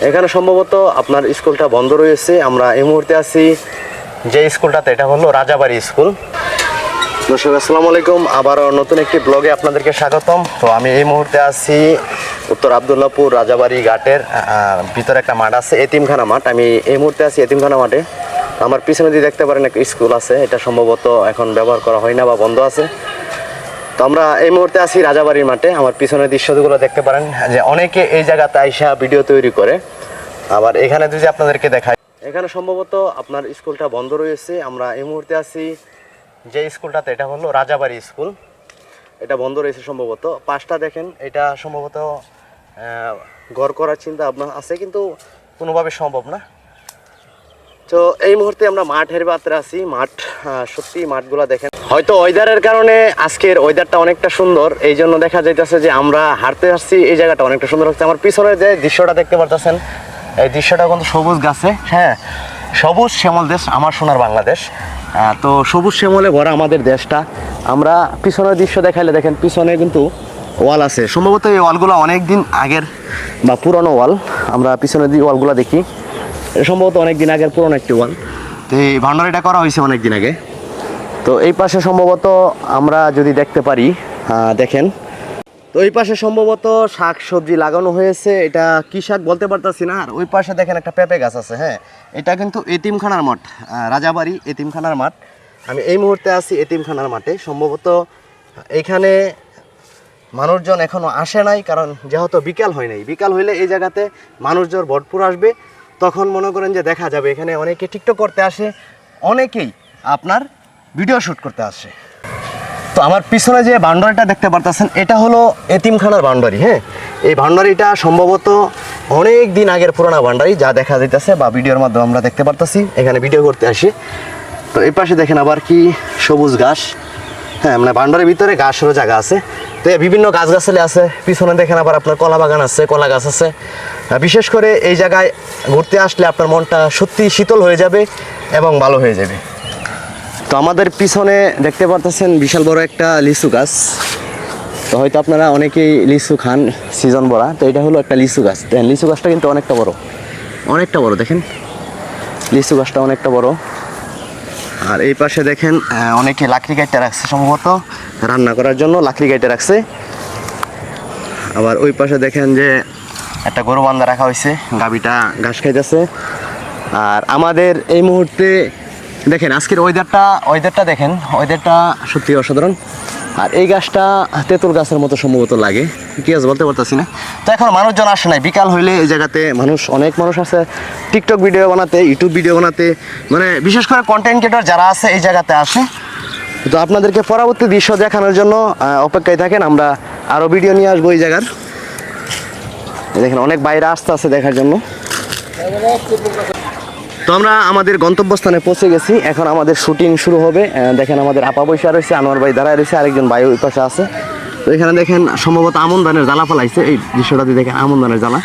এখানে সম্ভবত আপনার স্কুলটা বন্ধ রয়েছে। আমরা এই মুহূর্তে আছি যে স্কুলটাতে, এটা হলো রাজাবাড়ি স্কুল। দর্শক আসসালামু আলাইকুম, আবারও নতুন একটি ব্লগে আপনাদেরকে স্বাগতম। তো আমি এই মুহূর্তে আছি উত্তর আবদুল্লাপুর রাজাবাড়ি ঘাটের ভিতরে একটা মাঠ আছে, এতিমখানা মাঠ। আমি এই মুহূর্তে আছি এতিমখানা মাঠে। আমার পিছনে দিয়ে দেখতে পারেন একটা স্কুল আছে, এটা সম্ভবত এখন ব্যবহার করা হয় না বা বন্ধ আছে। তো আমরা এই মুহূর্তে আছি রাজাবাড়ির মাঠে। আমার পিছনের দৃশ্যগুলো দেখতে পারেন যে অনেকে এই জায়গাতে আইসা ভিডিও তৈরি করে। আবার এখানে যদি আপনাদেরকে দেখাই, এখানে সম্ভবত আপনার স্কুলটা বন্ধ রয়েছে। আমরা এই মুহূর্তে আছি যে স্কুলটাতে, এটা হলো রাজাবাড়ি স্কুল, এটা বন্ধ রয়েছে সম্ভবত। পাশটা দেখেন, এটা সম্ভবত ঘর করার চিন্তা ভাবনা আছে, কিন্তু কোনোভাবে সম্ভব না। তো এই মুহূর্তে আমরা মাঠের পাত্রে আছি। মাঠ সত্যি মাঠগুলো দেখেন, হয়তো ওয়েদারের কারণে আজকের ওয়েদারটা অনেকটা সুন্দর, এই জন্য দেখা যাইতেছে যে আমরা হাঁটতে আসছি, এই জায়গাটা অনেকটা সুন্দর হচ্ছে। আমার পিছনে যে দৃশ্যটা দেখতে পারতেছেন, এই দৃশ্যটা কিন্তু সবুজ গাছে, হ্যাঁ, সবুজ শ্যামল দেশ আমার সোনার বাংলাদেশ। তো সবুজ শ্যামলে ভরা আমাদের দেশটা। আমরা পিছনের দৃশ্য দেখাইলে দেখেন, পিছনে কিন্তু ওয়াল আছে, সম্ভবত এই ওয়ালগুলো অনেক দিন আগের বা পুরনো ওয়াল। আমরা পিছনের দিকে ওয়ালগুলো দেখি, সম্ভবত অনেক দিন আগের পুরনো একটি ওয়াল। তো এই ভান্ডারিটা করা হয়েছে অনেক দিন আগে। তো এই পাশে সম্ভবত আমরা যদি দেখতে পারি, দেখেন, তো ওই পাশে সম্ভবত শাক সবজি লাগানো হয়েছে। এটা কী শাক বলতে পারতেছি না। আর ওই পাশে দেখেন একটা পেঁপে গাছ আছে, হ্যাঁ, এটা কিন্তু এতিমখানার মাঠ, রাজাবাড়ি এতিমখানার মাঠ। আমি এই মুহূর্তে আছি এতিমখানার মাঠে। সম্ভবত এইখানে মানুষজন এখনও আসে নাই, কারণ যেহেতু বিকাল হয় নাই। বিকাল হইলে এই জায়গাতে মানুষজন ভরপুর আসবে, তখন মনে করেন যে দেখা যাবে। এখানে অনেকে টিকটক করতে আসে, অনেকেই আপনার ভিডিও শ্যুট করতে আসে। তো আমার পিছনে যে বাউন্ডারিটা দেখতে পারতেছেন, এটা হলো এতিমখানার বাউন্ডারি, হ্যাঁ। এই বাউন্ডারিটা সম্ভবত অনেক দিন আগের পুরোনো বাউন্ডারি, যা দেখা যাইতেছে বা ভিডিওর মাধ্যমে আমরা দেখতে পারতেছি। এখানে ভিডিও করতে আসি। তো এই পাশে দেখেন আবার কি সবুজ ঘাস, হ্যাঁ, মানে বাউন্ডারির ভিতরে ঘাসেরও জায়গা আছে। তো বিভিন্ন গাছগাছালি আছে। পিছনে দেখেন আবার আপনার কলা বাগান আছে, কলা গাছ আছে। বিশেষ করে এই জায়গায় ঘুরতে আসলে আপনার মনটা সত্যি শীতল হয়ে যাবে এবং ভালো হয়ে যাবে। তো আমাদের পিছনে দেখতে পারতেছেন বিশাল বড় একটা লিচু গাছ। তো হয়তো আপনারা অনেকেই লিচু খান সিজন ভরা। তো এটা হলো একটা লিচু গাছ। দেখেন লিচু গাছটা কিন্তু অনেকটা বড়, অনেকটা বড়। দেখেন লিচু গাছটা অনেকটা বড়। আর এই পাশে দেখেন অনেকে লাকড়ি কাটতে রাখছে, সম্ভবত রান্না করার জন্য লাকড়ি কাটতে রাখছে। আবার ওই পাশে দেখেন যে একটা গরু বান্ধা রাখা হয়েছে, গাভীটা ঘাস খাইতেছে। আর আমাদের এই মুহূর্তে দেখেন আজকের ওয়েদারটা দেখেন, ওয়েদারটা সত্যি অসাধারণ। আর এই গাছটা তেঁতুল গাছের মতো সম্ভবত লাগে, কি গাছ বলতে পারতেছি না। তো এখন মানুষজন আসে নাই। বিকাল হইলে এই জায়গাতে অনেক মানুষ আছে টিকটক ভিডিও বানাতে, ইউটিউব ভিডিও বানাতে, মানে বিশেষ করে কন্টেন্ট ক্রিয়েটর যারা আছে এই জায়গাতে আসে। তো আপনাদেরকে পরবর্তী দৃশ্য দেখানোর জন্য অপেক্ষায় থাকেন। আমরা আরও ভিডিও নিয়ে আসবো এই জায়গার। দেখেন অনেক বাইরে আসতে আছে দেখার জন্য। তো আমরা আমাদের গন্তব্যস্থানে পৌঁছে গেছি। এখন আমাদের শুটিং শুরু হবে। দেখেন আমাদের আপা বৈশা রয়েছে, আনোয়ার ভাই দাঁড়ায় রয়েছে, আরেকজন ভাই ওই পাশে আছে। তো এখানে দেখেন সম্ভবত আমন ধানের জ্বালা ফেলাইছে। এই দৃশ্যটাতে দেখেন আমন ধানের জ্বালা।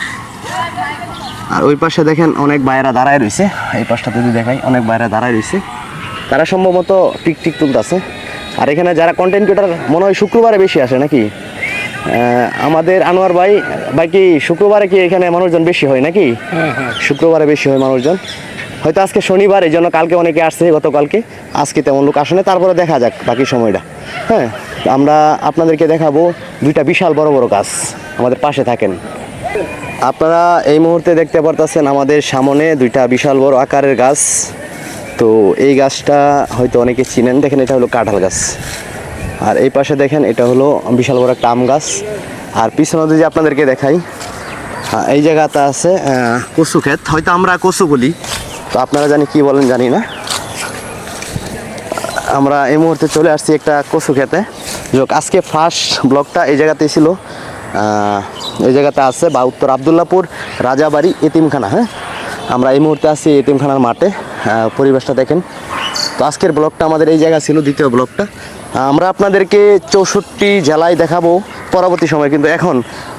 আর ওই পাশে দেখেন অনেক ভাইয়েরা দাঁড়ায় রয়েছে। এই পাশটাতে যদি দেখাই, অনেক ভাইয়েরা দাঁড়ায় রয়েছে, তারা সম্ভবত টিক তুলতেছে। আর এখানে যারা কন্টেন্ট ক্রিয়েটর মনে হয় শুক্রবারে বেশি আসে নাকি? আমাদের আনোয়ার ভাই কি শুক্রবারে কি এখানে মানুষজন বেশি হয় নাকি? শুক্রবারে বেশি হয় মানুষজন। হয়তো আজকে শনিবার, এই জন্য কালকে অনেকে আসছে, গতকালকে। আজকে তেমন লোক আসে না, তারপরে দেখা যাক বাকি সময়টা। হ্যাঁ, আমরা আপনাদেরকে দেখাবো দুইটা বিশাল বড় বড় গাছ। আমাদের পাশে থাকেন। আপনারা এই মুহূর্তে দেখতে পারতেছেন আমাদের সামনে দুইটা বিশাল বড় আকারের গাছ। তো এই গাছটা হয়তো অনেকে চিনেন। দেখেন এটা হলো কাঁঠাল গাছ। আর এই পাশে দেখেন এটা হলো বিশাল বড় একটা আম গাছ। আর পিছনে যদি আপনাদেরকে দেখাই, এই জায়গাতে আছে কচু ক্ষেত, হয়তো আমরা কচু বলি, তো আপনারা জানি কি বলেন জানি না। আমরা এই মুহূর্তে চলে আসছি একটা কচু খেতে। যোগ আজকে ফার্স্ট ব্লগটা এই জায়গাতেই ছিল। এই জায়গাতে আছে বা উত্তর আবদুল্লাপুর রাজাবাড়ি এতিমখানা। হ্যাঁ, আমরা এই মুহূর্তে আছি এতিমখানার মাঠে। পরিবেশটা দেখেন। তো আজকের ব্লগটা আমাদের এই জায়গা ছিল, দ্বিতীয় ব্লগটা। আমরা আপনাদেরকে 64 জেলায় দেখাবো পরবর্তী সময়। কিন্তু এখন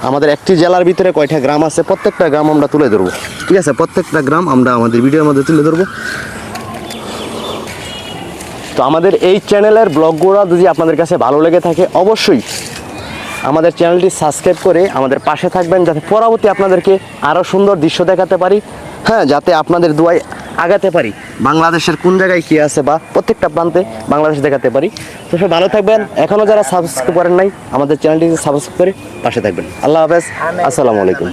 আমাদের একটি জেলার ভিতরে কয়টা গ্রাম আছে, প্রত্যেকটা গ্রাম আমরা তুলে ধরবো। ঠিক আছে, প্রত্যেকটা গ্রাম আমরা আমাদের ভিডিওর মধ্যে তুলে ধরবো। তো আমাদের এই চ্যানেলের ব্লগগুলো যদি আপনাদের কাছে ভালো লেগে থাকে, অবশ্যই আমাদের চ্যানেলটি সাবস্ক্রাইব করে আমাদের পাশে থাকবেন, যাতে পরবর্তী আপনাদেরকে আরও সুন্দর দৃশ্য দেখাতে পারি। হ্যাঁ, যাতে আপনাদের দোয়ায় আগাতে পারি, বাংলাদেশের কোন জায়গায় কী আছে বা প্রত্যেকটা প্রান্তে বাংলাদেশ দেখাতে পারি। তো সব ভালো থাকবেন। এখনও যারা সাবস্ক্রাইব করেন নাই, আমাদের চ্যানেলটি সাবস্ক্রাইব করে পাশে থাকবেন। আল্লাহ হাফেজ, আসসালামু আলাইকুম।